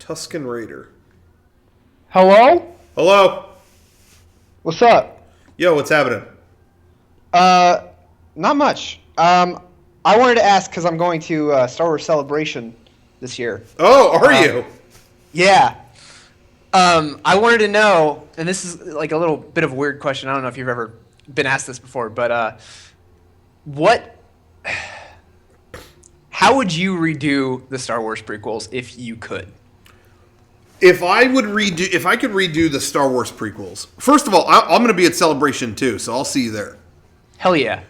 Tusken Raider. Hello? Hello. What's up? Yo, what's happening? Not much. I wanted to ask because I'm going to Star Wars Celebration this year. Oh, are you? Yeah. I wanted to know, and this is like a little bit of a weird question. I don't know if you've ever been asked this before, but how would you redo the Star Wars prequels if you could? If I could redo the Star Wars prequels. First of all, I'm going to be at Celebration too, so I'll see you there. Hell yeah.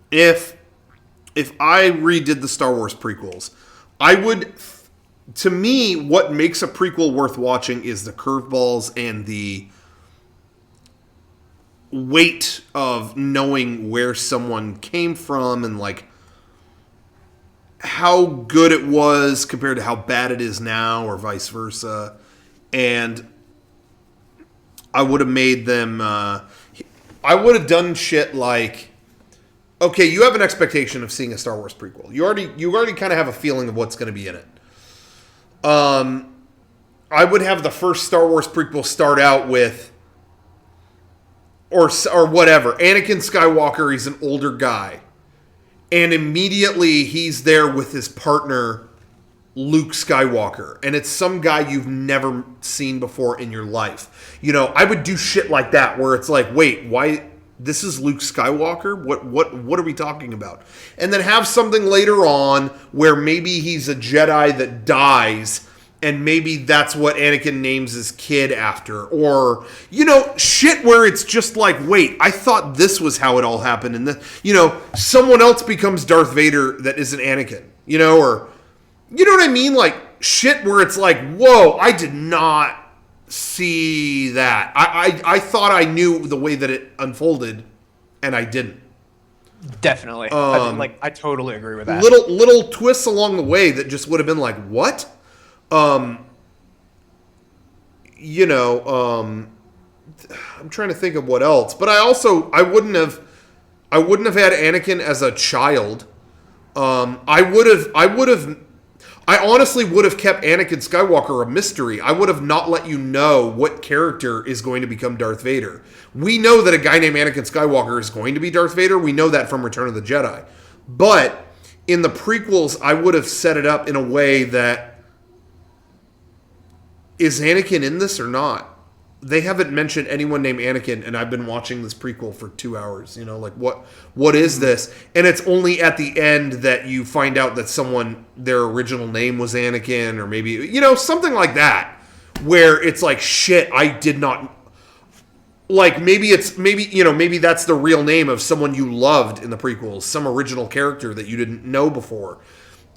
If I redid the Star Wars prequels, I would. To me, what makes a prequel worth watching is the curveballs and the weight of knowing where someone came from and like how good it was compared to how bad it is now, or vice versa. And I would have made them. I would have done shit like, okay, you have an expectation of seeing a Star Wars prequel. You already kind of have a feeling of what's going to be in it. I would have the first Star Wars prequel start out with, or whatever, Anakin Skywalker. He's an older guy, and immediately he's there with his partner, Luke Skywalker, and it's some guy you've never seen before in your life. You know, I would do shit like that where it's like, wait, why? This is Luke Skywalker? What are we talking about? And then have something later on where maybe he's a Jedi that dies, and maybe that's what Anakin names his kid after. Or, you know, shit where it's just like, wait, I thought this was how it all happened. And then, you know, someone else becomes Darth Vader that isn't Anakin. You know, or, you know what I mean? Like, shit where it's like, whoa, I did not see that. I thought I knew the way that it unfolded, and I didn't. Definitely. I totally agree with that. Little twists along the way that just would have been like, what? You know, I'm trying to think of what else, but I wouldn't have had Anakin as a child. I honestly would have kept Anakin Skywalker a mystery. I would have not let you know what character is going to become Darth Vader. We know that a guy named Anakin Skywalker is going to be Darth Vader. We know that from Return of the Jedi. But in the prequels, I would have set it up in a way that, is Anakin in this or not? They haven't mentioned anyone named Anakin, and I've been watching this prequel for 2 hours. You know, like, what is this? And it's only at the end that you find out that their original name was Anakin, or maybe, you know, something like that, where it's like, shit, I did not, like, maybe that's the real name of someone you loved in the prequels, some original character that you didn't know before.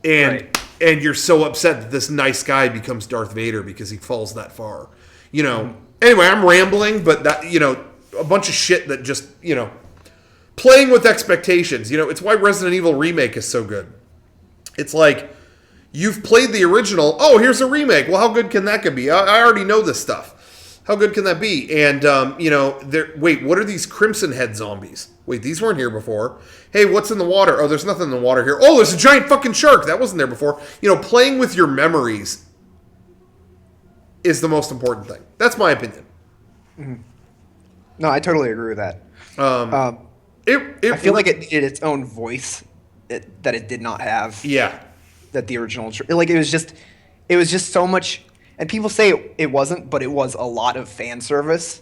And you're so upset that this nice guy becomes Darth Vader because he falls that far. You know, Anyway, I'm rambling, but that, you know, a bunch of shit that just, you know, playing with expectations. You know, it's why Resident Evil Remake is so good. It's like, you've played the original. Oh, here's a remake. Well, how good can that be? I already know this stuff. How good can that be? And, you know, wait, what are these Crimson Head zombies? Wait, these weren't here before. Hey, what's in the water? Oh, there's nothing in the water here. Oh, there's a giant fucking shark. That wasn't there before. You know, playing with your memories is the most important thing. That's my opinion. Mm-hmm. No, I totally agree with that. I feel like it needed its own voice that it did not have. Yeah. That the original, like, it was just so much, and people say it wasn't, but it was a lot of fan service.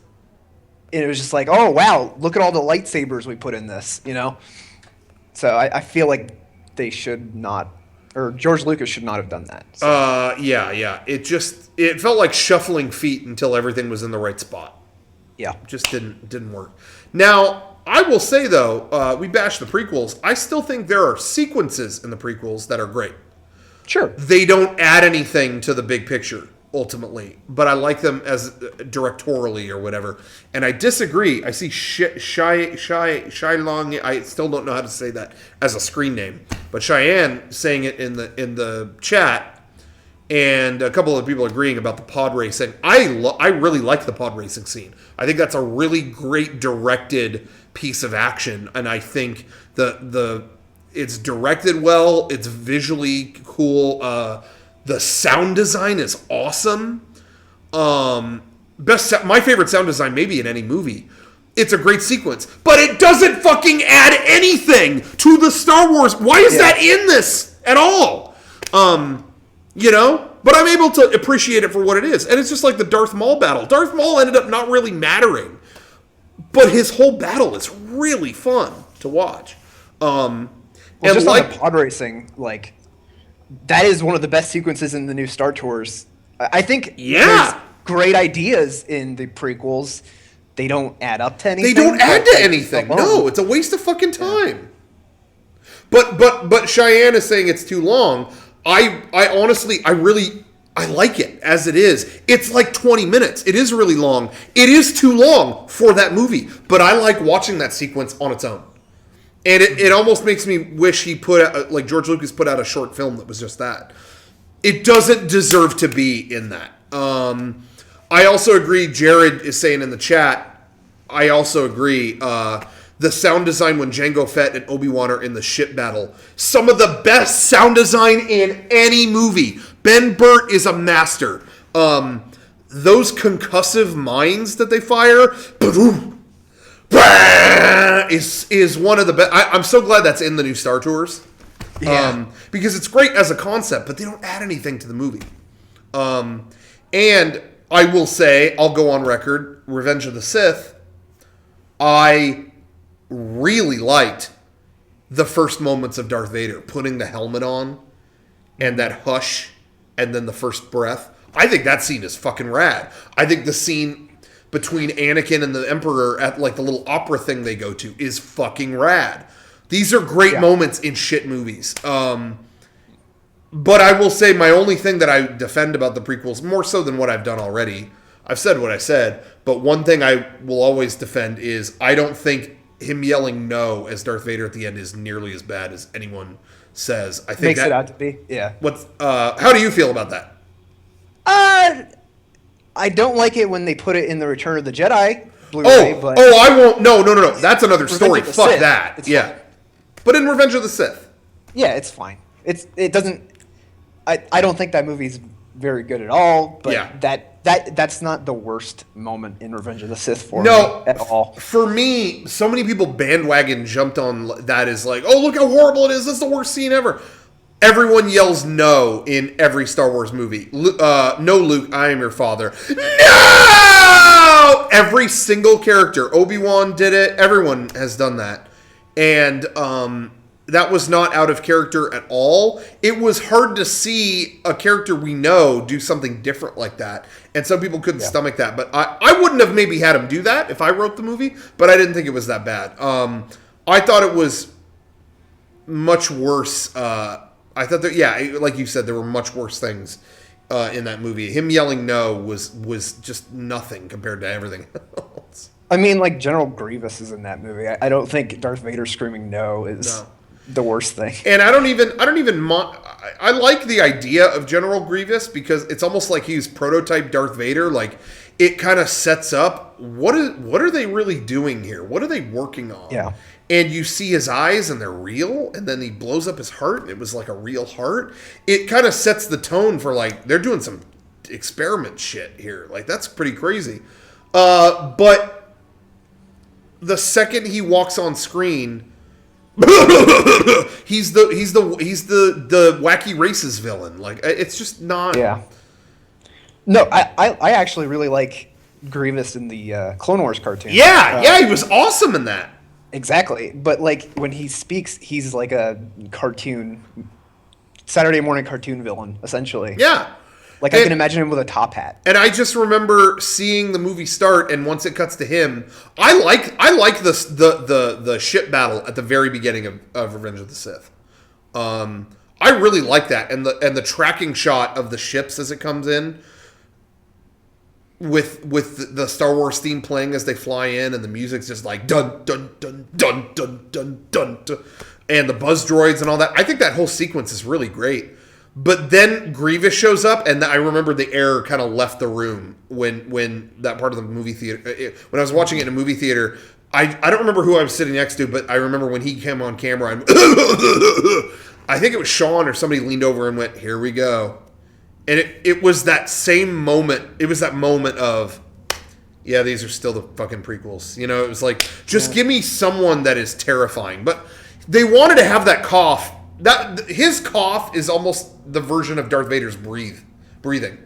And it was just like, oh wow, look at all the lightsabers we put in this, you know. So I feel like they should not, or George Lucas should not have done that. So. Yeah. It felt like shuffling feet until everything was in the right spot. Yeah. It just didn't work. Now, I will say, though, we bashed the prequels. I still think there are sequences in the prequels that are great. Sure. They don't add anything to the big picture, ultimately. But I like them as directorially or whatever. And I disagree. I see Shai Long, I still don't know how to say that as a screen name. But Cheyenne saying it in the chat, and a couple of people agreeing about the pod racing. I really like the pod racing scene. I think that's a really great directed piece of action, and I think It's directed well. It's visually cool. The sound design is awesome. My favorite sound design maybe in any movie. It's a great sequence, but it doesn't fucking add anything to the Star Wars. Why is that in this at all? But I'm able to appreciate it for what it is. And it's just like the Darth Maul battle. Darth Maul ended up not really mattering, but his whole battle is really fun to watch. And just like the pod racing, like that is one of the best sequences in the new Star Tours. I think there's great ideas in the prequels. They don't add up to anything. They don't add to anything. No, it's a waste of fucking time. Yeah. But Cheyenne is saying it's too long. I honestly, I like it as it is. It's like 20 minutes. It is really long. It is too long for that movie. But I like watching that sequence on its own. And it almost makes me wish he put out, like George Lucas put out a short film that was just that. It doesn't deserve to be in that. I also agree, Jared is saying in the chat, I also agree, the sound design when Jango Fett and Obi-Wan are in the ship battle. Some of the best sound design in any movie. Ben Burtt is a master. Those concussive mines that they fire is one of the best. I'm so glad that's in the new Star Tours. Yeah. Because it's great as a concept, but they don't add anything to the movie. And I will say, I'll go on record, Revenge of the Sith, I really liked the first moments of Darth Vader, putting the helmet on, and that hush, and then the first breath. I think that scene is fucking rad. I think the scene between Anakin and the Emperor at like the little opera thing they go to is fucking rad. These are great moments in shit movies. But I will say my only thing that I defend about the prequels, more so than what I've done already, I've said what I said, but one thing I will always defend is I don't think him yelling no as Darth Vader at the end is nearly as bad as anyone says. I think makes it out to be. Yeah. How do you feel about that? I don't like it when they put it in the Return of the Jedi Blu-ray. I won't. No. That's another story. Fuck Sith. that. It's yeah. fine. But in Revenge of the Sith. Yeah, it's fine. It doesn't. I don't think that movie's very good at all. But that's not the worst moment in Revenge of the Sith for me at all. For me, so many people bandwagon jumped on that as like, oh, look how horrible it is. This is the worst scene ever. Everyone yells no in every Star Wars movie. No, Luke, I am your father. No! Every single character. Obi-Wan did it. Everyone has done that. And that was not out of character at all. It was hard to see a character we know do something different like that. And some people couldn't stomach that. But I wouldn't have maybe had him do that if I wrote the movie. But I didn't think it was that bad. I thought it was much worse. I thought that, like you said, there were much worse things in that movie. Him yelling no was just nothing compared to everything else. I mean, like, General Grievous is in that movie. I don't think Darth Vader screaming no is the worst thing. And I don't even I like the idea of General Grievous because it's almost like he's prototype Darth Vader. Like, it kind of sets up what are they really doing here? What are they working on? Yeah. And you see his eyes and they're real, and then he blows up his heart and it was like a real heart. It kind of sets the tone for like they're doing some experiment shit here. Like, that's pretty crazy. But the second he walks on screen, he's the wacky races villain. Like, it's just not. Yeah. No, I actually really like Grievous in the Clone Wars cartoon. Yeah, he was awesome in that. Exactly, but like when he speaks, he's like a cartoon, Saturday morning cartoon villain, essentially. Yeah. Like, I can imagine him with a top hat. And I just remember seeing the movie start, and once it cuts to him, I like the ship battle at the very beginning of Revenge of the Sith. I really like that, and the tracking shot of the ships as it comes in, with the Star Wars theme playing as they fly in, and the music's just like dun dun dun dun dun dun dun, dun and the buzz droids and all that. I think that whole sequence is really great. But then Grievous shows up, and I remember the air kind of left the room when that part of the movie theater. When I was watching it in a movie theater, I don't remember who I was sitting next to, but I remember when he came on camera, and I think it was Sean or somebody leaned over and went, "Here we go." And it was that same moment. It was that moment of, yeah, these are still the fucking prequels. You know, it was like, just give me someone that is terrifying. But they wanted to have that cough. His cough is almost the version of Darth Vader's breathing.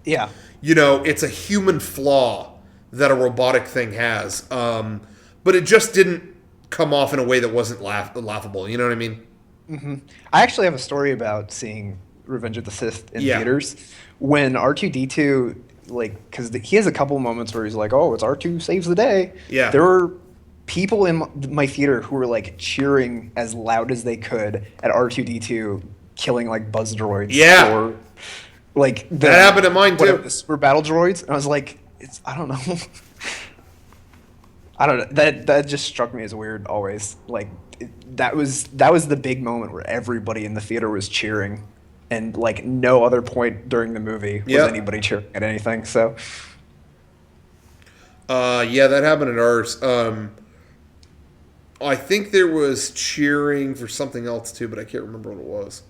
Yeah. You know, it's a human flaw that a robotic thing has. But it just didn't come off in a way that wasn't laughable. You know what I mean? Mm-hmm. I actually have a story about seeing Revenge of the Sith in theaters. When R2-D2, like, because he has a couple moments where he's like, "Oh, it's R2 saves the day." Yeah. There were people in my theater who were like cheering as loud as they could at R2-D2 killing like buzz droids. Yeah. Or like that happened to mine too. Were battle droids, and I was like, I don't know. I don't know. That just struck me as weird always. Like that was the big moment where everybody in the theater was cheering, and like no other point during the movie was anybody cheering at anything. So yeah, that happened at ours. I think there was cheering for something else too, but I can't remember what it was.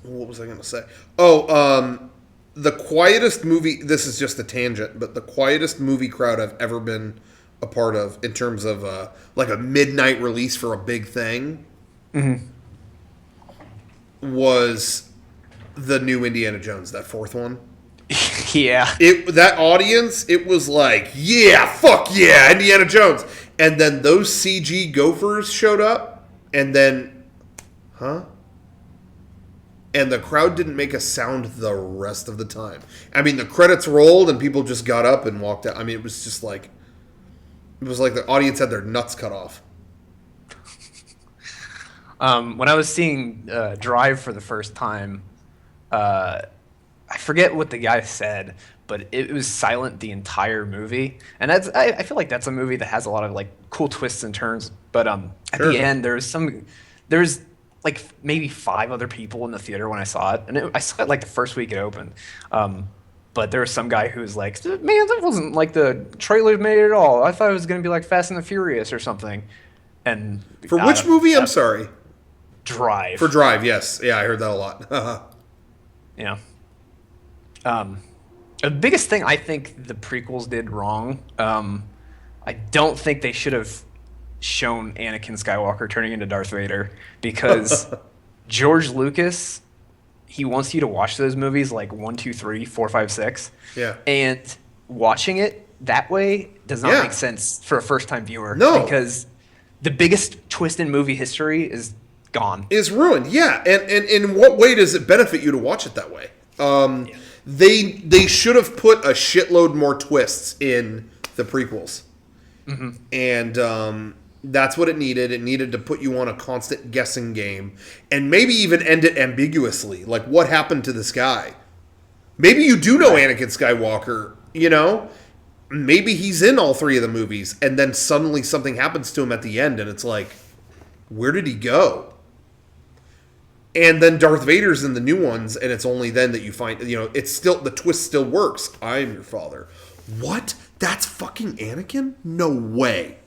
What was I going to say? The quietest movie, this is just a tangent, but the quietest movie crowd I've ever been a part of in terms of like a midnight release for a big thing was the new Indiana Jones, that fourth one. Yeah. That audience, it was like, yeah, fuck yeah, Indiana Jones. And then those CG gophers showed up, and then, and the crowd didn't make a sound the rest of the time. I mean, the credits rolled and people just got up and walked out. I mean, it was just like, it was like the audience had their nuts cut off. When I was seeing Drive for the first time, I forget what the guy said, but it was silent the entire movie. And I feel like that's a movie that has a lot of like cool twists and turns. But at the end, there's like maybe 5 other people in the theater when I saw it, and I saw it like the first week it opened. But there was some guy who was like, "Man, that wasn't like the trailer made at all. I thought it was going to be like Fast and the Furious or something." And for which movie? I'm sorry. Drive. For Drive, yes. Yeah, I heard that a lot. Yeah. The biggest thing I think the prequels did wrong, I don't think they should have shown Anakin Skywalker turning into Darth Vader, because George Lucas, he wants you to watch those movies like 1, 2, 3, 4, 5, 6. Yeah. And watching it that way does not make sense for a first-time viewer. No. Because the biggest twist in movie history is gone. Is ruined, yeah. And in what way does it benefit you to watch it that way? They should have put a shitload more twists in the prequels. Mm-hmm. And that's what it needed. It needed to put you on a constant guessing game. And maybe even end it ambiguously. Like, what happened to this guy? Maybe you do know Anakin Skywalker, you know? Maybe he's in all 3 of the movies. And then suddenly something happens to him at the end. And it's like, where did he go? And then Darth Vader's in the new ones, and it's only then that you find, you know, it's still, the twist still works. I am your father. What? That's fucking Anakin? No way.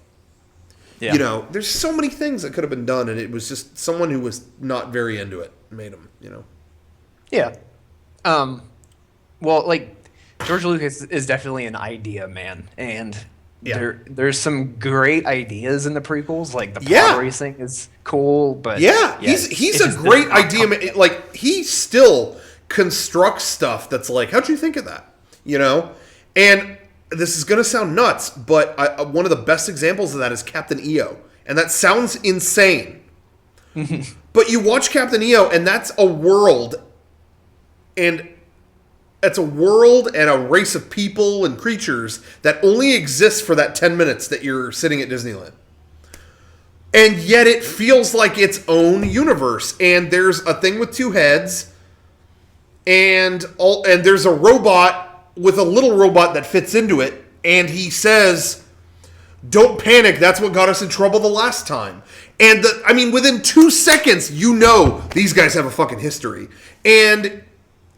Yeah. You know, there's so many things that could have been done, and it was just someone who was not very into it made him, you know. Yeah. Well, like, George Lucas is definitely an idea man, and there's some great ideas in the prequels. Like the pod racing is cool, but he's a great idea man. Like, he still constructs stuff that's like, how'd you think of that? You know, and this is gonna sound nuts, but one of the best examples of that is Captain EO, and that sounds insane. But you watch Captain EO, and that's a world, and it's a world and a race of people and creatures that only exists for that 10 minutes that you're sitting at Disneyland. And yet it feels like its own universe. And there's a thing with 2 heads, and there's a robot with a little robot that fits into it, and he says, "Don't panic, that's what got us in trouble the last time." And within 2 seconds, you know these guys have a fucking history. And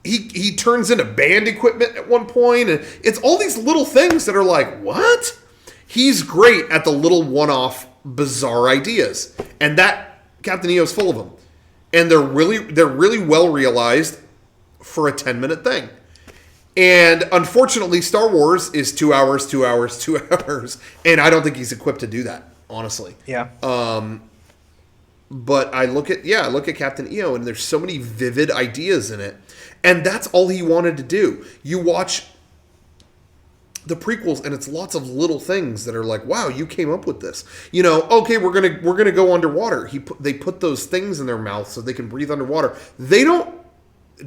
he turns into band equipment at one point, and it's all these little things that are like, what? He's great at the little one-off bizarre ideas, and that Captain EO's full of them, and they're really well realized for a 10-minute thing. And unfortunately, Star Wars is 2 hours, 2 hours, 2 hours, and I don't think he's equipped to do that, honestly. Yeah. But I look at Captain EO, and there's so many vivid ideas in it, and that's all he wanted to do. You watch the prequels, and it's lots of little things that are like, wow, you came up with this. You know, okay, we're gonna go underwater. They put those things in their mouth so they can breathe underwater. They don't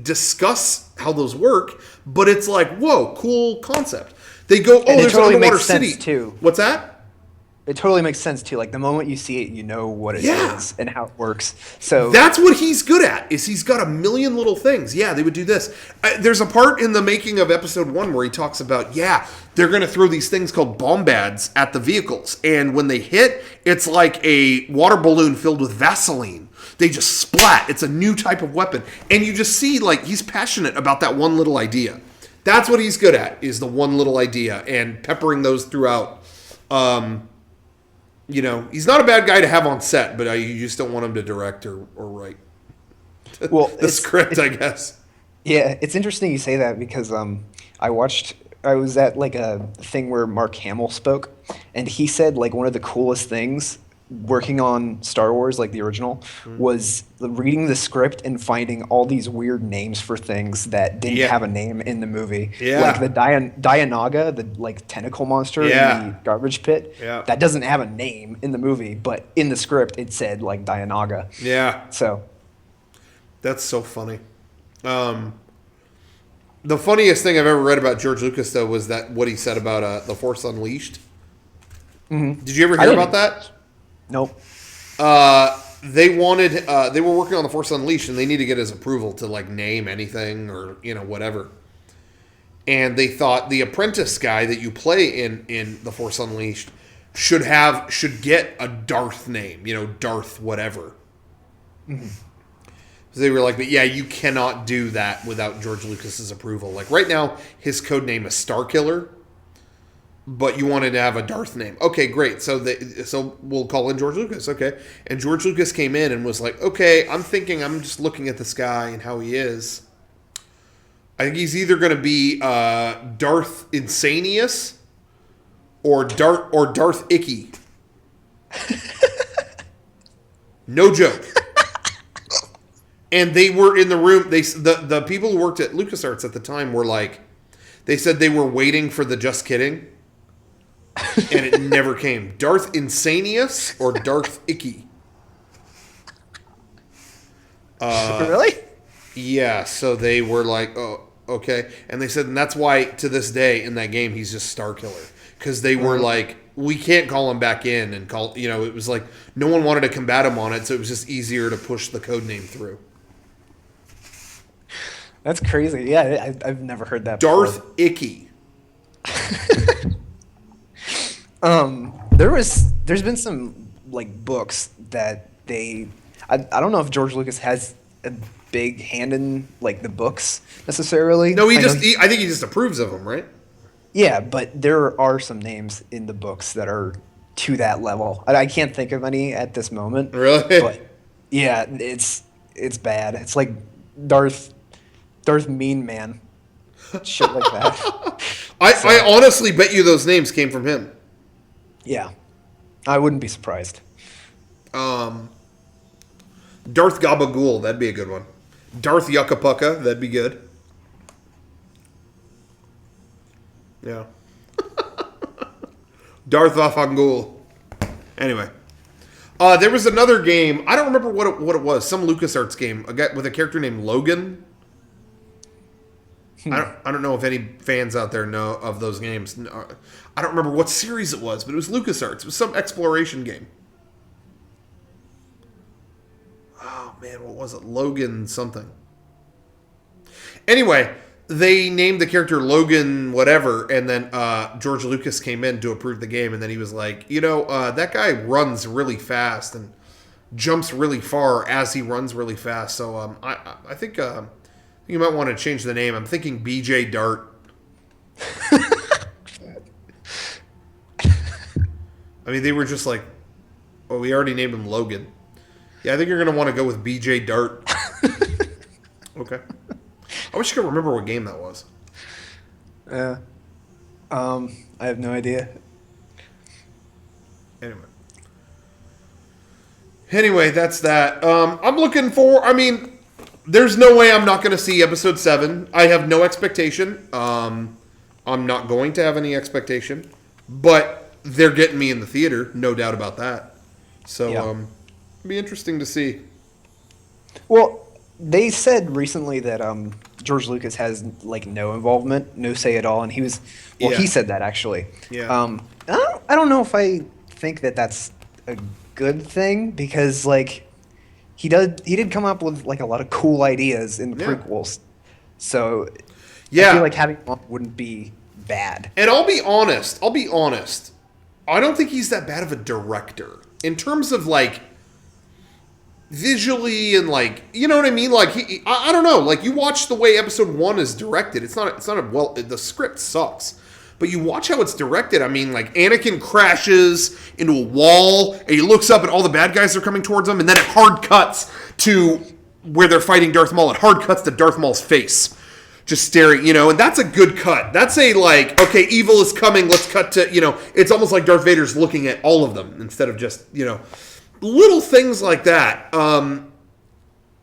discuss how those work, but it's like, whoa, cool concept. They go, oh, there's totally an underwater makes sense city too. What's that? It totally makes sense too. Like the moment you see it, you know what it Yeah. is and how it works. So That's what he's good at. Is he's got a million little things. Yeah, they would do this. There's a part in the making of episode 1 where he talks about, they're going to throw these things called bombads at the vehicles, and when they hit, it's like a water balloon filled with Vaseline. They just splat. It's a new type of weapon, and you just see like he's passionate about that one little idea. That's what he's good at, is the one little idea and peppering those throughout. You know, he's not a bad guy to have on set, but you just don't want him to direct or write the script, I guess. Yeah, it's interesting you say that because I was at like a thing where Mark Hamill spoke, and he said like one of the coolest things working on Star Wars, like the original, was reading the script and finding all these weird names for things that didn't have a name in the movie. Yeah. Like the Dianoga, the like tentacle monster in the garbage pit. Yeah. That doesn't have a name in the movie, but in the script it said like Dianoga. Yeah. So that's so funny. The funniest thing I've ever read about George Lucas, though, was that what he said about The Force Unleashed. Mm-hmm. Did you ever hear about that? Nope. They were working on The Force Unleashed, and they need to get his approval to like name anything or whatever. And they thought the apprentice guy that you play in The Force Unleashed should get a Darth name, Darth whatever. Mm-hmm. So they were like, but yeah, you cannot do that without George Lucas's approval. Like right now, his code name is Starkiller. But you wanted to have a Darth name. Okay, great. So we'll call in George Lucas. Okay. And George Lucas came in and was like, okay, I'm just looking at this guy and how he is. I think he's either going to be Darth Insanius or Darth Icky. No joke. And they were in the room. The people who worked at LucasArts at the time were like, they said they were waiting for the just kidding. And it never came. Darth Insanius or Darth Icky? Really? Yeah, so they were like, oh, okay. And they said, and that's why to this day in that game he's just Starkiller. Because they were like, we can't call him back in and call, it was like no one wanted to combat him on it, so it was just easier to push the code name through. That's crazy. Yeah, I've never heard that Darth before. Icky. There's been some like books that I don't know if George Lucas has a big hand in like the books necessarily. No, I think he just approves of them, right? Yeah, but there are some names in the books that are to that level. I can't think of any at this moment. Really? But yeah, it's bad. It's like Darth Mean Man. Shit like that. I honestly bet you those names came from him. Yeah. I wouldn't be surprised. Darth Gabagool, that'd be a good one. Darth Yuccapucca, that'd be good. Yeah. Darth Vafangul. Anyway. There was another game. I don't remember what it was. Some LucasArts game with a character named Logan. I don't know if any fans out there know of those games. I don't remember what series it was, but it was LucasArts. It was some exploration game. Oh, man, what was it? Logan something. Anyway, they named the character Logan whatever, and then George Lucas came in to approve the game, and then he was like, that guy runs really fast and jumps really far as he runs really fast. So I think You might want to change the name. I'm thinking BJ Dart. I mean, they were just like, well, we already named him Logan. Yeah, I think you're going to want to go with BJ Dart. Okay. I wish I could remember what game that was. Yeah. I have no idea. Anyway, that's that. I'm looking for, I mean, there's no way I'm not going to see episode 7. I have no expectation. I'm not going to have any expectation. But they're getting me in the theater, no doubt about that. So, it'll be interesting to see. Well, they said recently that George Lucas has like no involvement, no say at all, and he said that actually. Yeah. I don't know if I think that that's a good thing because like he did come up with like a lot of cool ideas in the prequels, so I feel like having one wouldn't be bad. And I'll be honest. I don't think he's that bad of a director in terms of like visually and like, you know what I mean? Like I don't know. Like you watch the way episode 1 is directed. It's not the script sucks. But you watch how it's directed. I mean, like, Anakin crashes into a wall, and he looks up, and all the bad guys are coming towards him, and then it hard cuts to where they're fighting Darth Maul. It hard cuts to Darth Maul's face, just staring, you know, and that's a good cut. That's a, like, okay, evil is coming, let's cut to, you know, it's almost like Darth Vader's looking at all of them instead of just, you know, little things like that.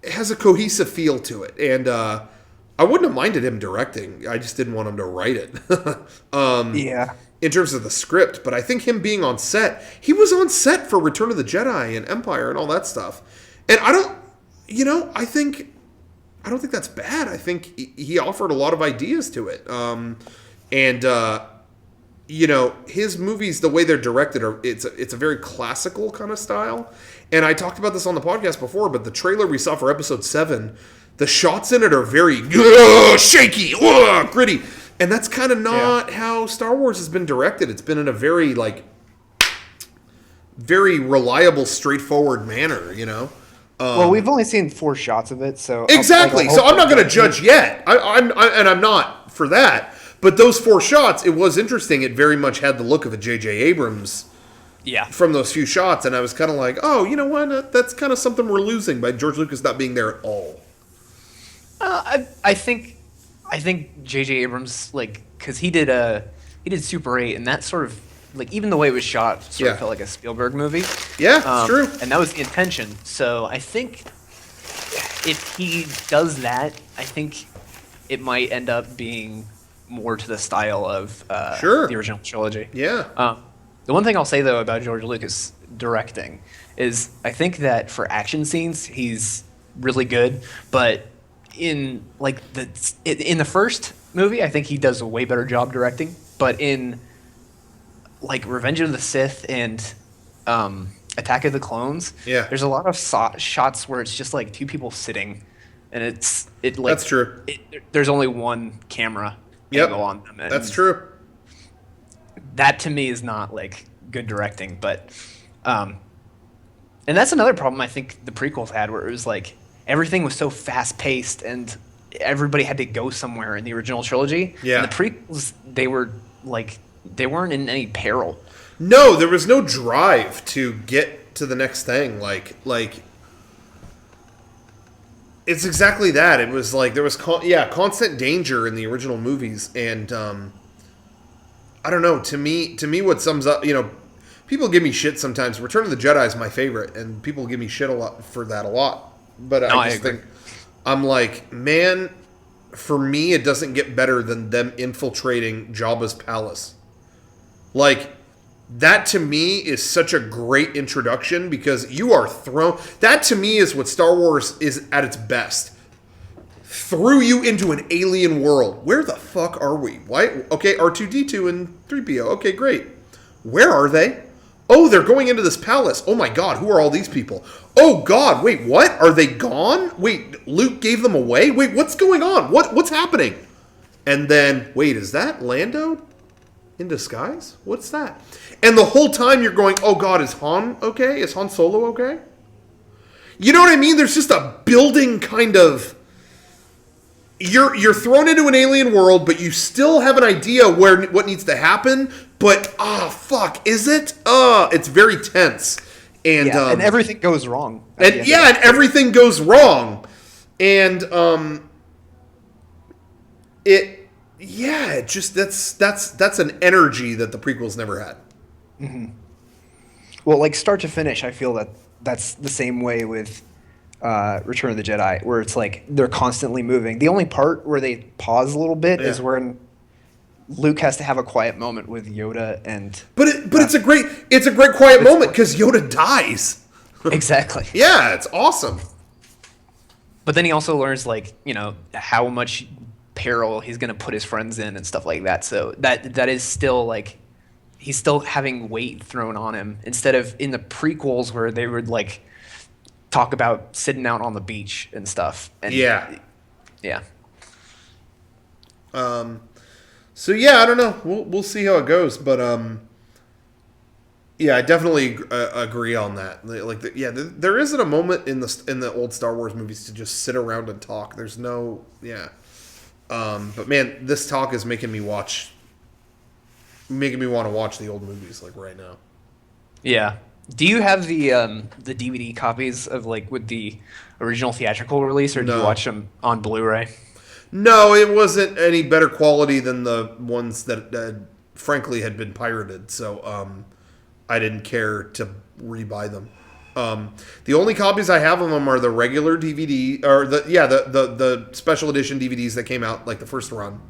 It has a cohesive feel to it, and, I wouldn't have minded him directing. I just didn't want him to write it. In terms of the script. But I think him being on set, he was on set for Return of the Jedi and Empire and all that stuff. And I don't think that's bad. I think he offered a lot of ideas to it. You know, his movies, the way they're directed, it's a very classical kind of style. And I talked about this on the podcast before, but the trailer we saw for episode 7, the shots in it are very shaky, gritty. And that's kind of not how Star Wars has been directed. It's been in a very, like, very reliable, straightforward manner, you know? Well, we've only seen 4 shots of it, so... Exactly. So I'm not going to judge yet. I'm not for that. But those 4 shots, it was interesting. It very much had the look of a J.J. Abrams from those few shots. And I was kind of like, oh, you know what? That's kind of something we're losing by George Lucas not being there at all. I think J.J. Abrams, like, because he did Super 8, and that sort of, like, even the way it was shot sort of felt like a Spielberg movie. Yeah, it's true. And that was the intention. So I think if he does that, I think it might end up being more to the style of the original trilogy. Yeah. The one thing I'll say, though, about George Lucas directing is I think that for action scenes, he's really good, but in the first movie, I think he does a way better job directing. But in like Revenge of the Sith and Attack of the Clones, there's a lot of shots where it's just like 2 people sitting, and that's true. There's only one camera angle on them. And that's true. That to me is not like good directing, but and that's another problem I think the prequels had, where it was like everything was so fast-paced and everybody had to go somewhere in the original trilogy. Yeah. And the prequels, they weren't in any peril. No, there was no drive to get to the next thing. Like it's exactly that. It was like there was constant danger in the original movies, and I don't know. To me, what sums up, you know, people give me shit sometimes. Return of the Jedi is my favorite, and people give me shit a lot for that a lot. But I just think, I'm like, man, for me, it doesn't get better than them infiltrating Jabba's palace. Like, that to me is such a great introduction, because you are thrown... That to me is what Star Wars is at its best. Threw you into an alien world. Where the fuck are we? Why? Okay, R2-D2 and 3PO. Okay, great. Where are they? Oh, they're going into this palace. Oh my god, who are all these people? Oh god, wait, what? Are they gone? Wait, Luke gave them away? Wait, what's going on? What's happening? And then, wait, is that Lando in disguise? What's that? And the whole time you're going, oh god, is Han okay? Is Han Solo okay? You know what I mean? There's just a building kind of you're thrown into an alien world, but you still have an idea what needs to happen. But fuck, is it? It's very tense, and and everything goes wrong. And everything goes wrong, and it just that's an energy that the prequels never had. Mm-hmm. Well, like start to finish, I feel that's the same way with Return of the Jedi, where it's like they're constantly moving. The only part where they pause a little bit is when Luke has to have a quiet moment with Yoda, and it's a great quiet moment because Yoda dies. Exactly. Yeah, it's awesome. But then he also learns how much peril he's going to put his friends in and stuff like that. So that is still like he's still having weight thrown on him instead of in the prequels where they would talk about sitting out on the beach and stuff. And yeah. So I don't know. We'll see how it goes, but I definitely agree on that. There isn't a moment in the old Star Wars movies to just sit around and talk. There's no but man, this talk is making me want to watch the old movies right now. Yeah. Do you have the DVD copies of with the original theatrical release, or do you watch them on Blu-ray? No, it wasn't any better quality than the ones that frankly had been pirated. So I didn't care to rebuy them. The only copies I have of them are the regular DVD or the special edition DVDs that came out the first run.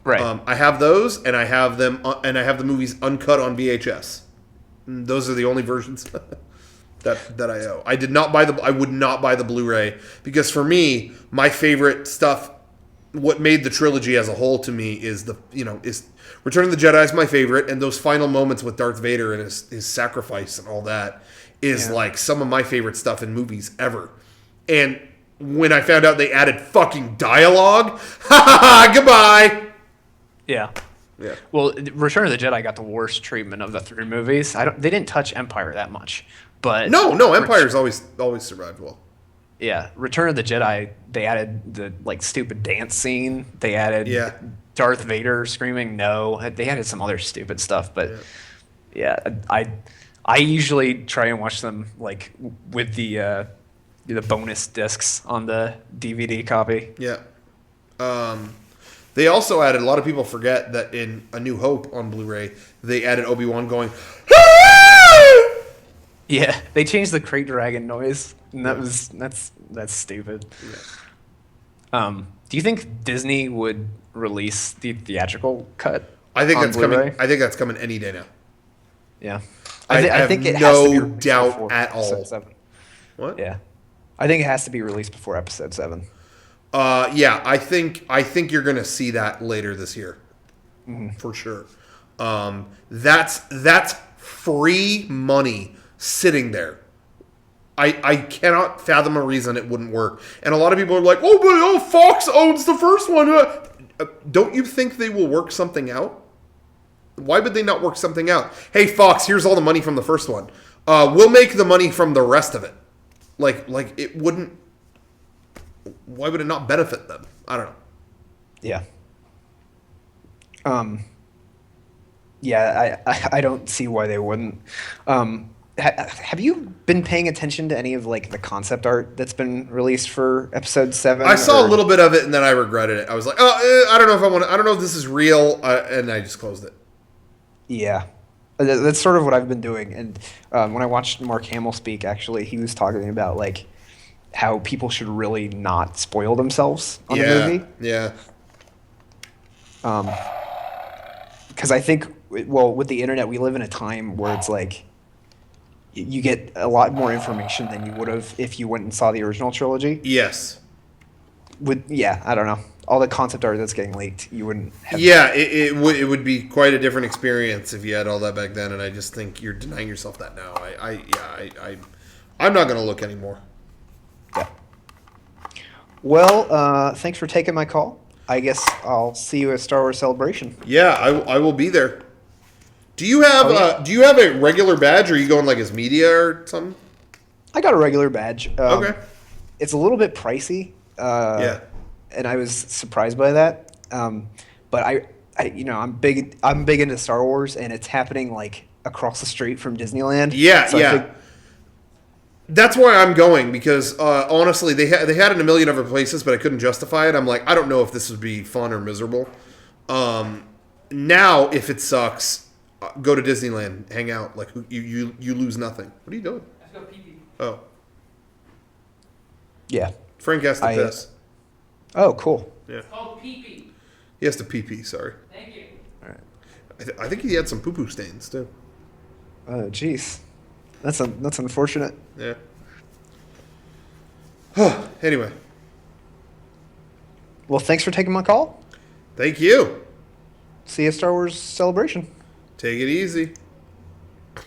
Right. I have those, and I have them, and I have the movies uncut on VHS. And those are the only versions that I owe. I would not buy the Blu-ray because for me, my favorite stuff, what made the trilogy as a whole to me is is Return of the Jedi is my favorite, and those final moments with Darth Vader and his sacrifice and all that is some of my favorite stuff in movies ever. And when I found out they added fucking dialogue, goodbye. Yeah. Yeah. Well, Return of the Jedi got the worst treatment of the three movies. They didn't touch Empire that much, but no, Empire's always survived well. Yeah, Return of the Jedi, they added the stupid dance scene. They added Darth Vader screaming no. They added some other stupid stuff, but I usually try and watch them with the bonus discs on the DVD copy. Yeah. They also added, a lot of people forget that in A New Hope on Blu-ray, they added Obi-Wan going, yeah, they changed the crate dragon noise, and that's stupid. Yeah. Do you think Disney would release the theatrical cut? I think that's Blu-ray? coming. I think that's coming any day now. Yeah, I think it has to be released doubt at all. Episode 7. What? Yeah, I think it has to be released before Episode 7. I think you're going to see that later this year, for sure. That's free money sitting there. I cannot fathom a reason it wouldn't work. And a lot of people are like, but Fox owns the first one. Don't you think they will work something out? Why would they not work something out? Hey, Fox, here's all the money from the first one. We'll make the money from the rest of it. It wouldn't. Why would it not benefit them? I don't know. Yeah. I don't see why they wouldn't. Have you been paying attention to any of the concept art that's been released for Episode 7? I saw a little bit of it and then I regretted it. I was like, I don't know if I want to. I don't know if this is real, and I just closed it. Yeah. That's sort of what I've been doing. And when I watched Mark Hamill speak, actually, he was talking about how people should really not spoil themselves on the movie. Yeah. Because I think, with the internet, we live in a time where it's you get a lot more information than you would have if you went and saw the original trilogy. Yes. I don't know. All the concept art that's getting leaked, you wouldn't have. Yeah, it would be quite a different experience if you had all that back then, and I just think you're denying yourself that now. I'm not going to look anymore. Yeah. Well, thanks for taking my call. I guess I'll see you at Star Wars Celebration. Yeah, I will be there. Do you have a regular badge, or are you going as media or something? I got a regular badge. Okay. It's a little bit pricey. and I was surprised by that. But I'm big into Star Wars, and it's happening like across the street from Disneyland. Yeah, So I yeah. think, That's why I'm going because honestly, they had it in a million other places, but I couldn't justify it. I'm like, I don't know if this would be fun or miserable. Now, if it sucks, go to Disneyland, hang out. Like you lose nothing. What are you doing? Let's go pee-pee. Oh, yeah. Frank has to I- piss. Oh, cool. Yeah, It's called pee-pee. he has to pee. Sorry, Thank you. All right. I think he had some poo stains too. Oh, jeez. That's unfortunate. Yeah. Anyway, Well, thanks for taking my call. thank you. See you at Star Wars Celebration. Take it easy.